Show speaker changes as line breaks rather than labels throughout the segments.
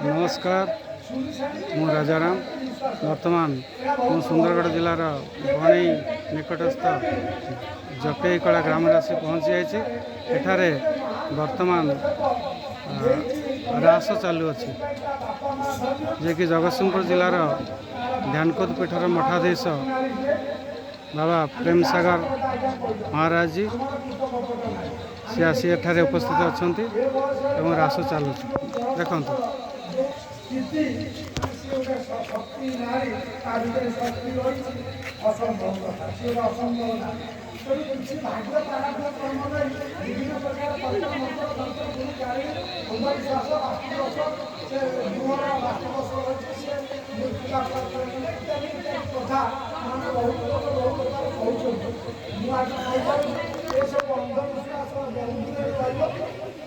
नमस्कार मु राजाराम बर्तमान मु सुंदरगढ़ जिलार बणई निकटस्थ जपेईकला ग्राम आसी पहुँची जाइए। एठारे वर्तमान रास चालुअछि जे कि जगतसिंहपुर जिलार ध्यानकोद पीठर मठाधीश बाबा प्रेम सागर महाराज जी सी आसी एठारे उपस्थित अच्छा रास चलु देखु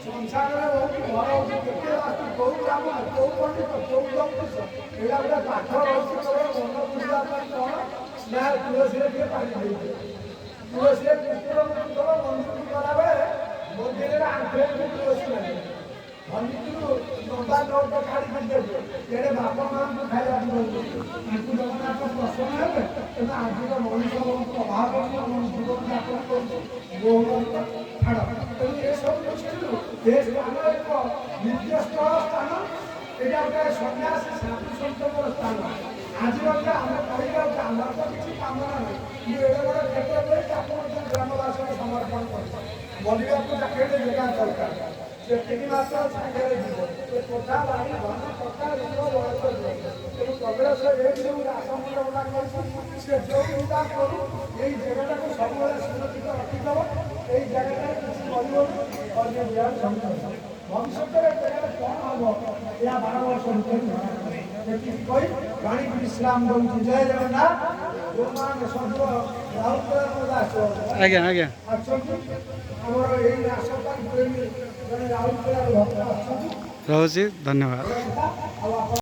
संसार बापा माँ खाया जगन्नाथ प्रसन्न है आज मनुष्य अभाव जीवन यापन छाड़ ये सब दृष्टि स्थान एक निर्दिष्ट स्थान यहाँ गोटे सन्यासी साधु सन्तर स्थान आज आम कह आम तो किसी कामना नहीं ये गोटे क्षेत्र आप ग्रामवासी समर्पण कर बोलवा को चाकरी जगह दरकार से 3 मास सागर कोठा बाड़ी धन कटा बयस तेणु कग्रेस जो रासमंड गुड़ा कर जो गुड़ा करू यही जगह को सब सुरक्षित रखिदेव यही जगह किसी कर भविष्य में कौन हम या 12 वर्ष भर वाणी विश्राम दूँ जय जगन्नाथ जो मान सब राहुल दास
आज्ञा आज्ञा
राहुल
रोजी धन्यवाद।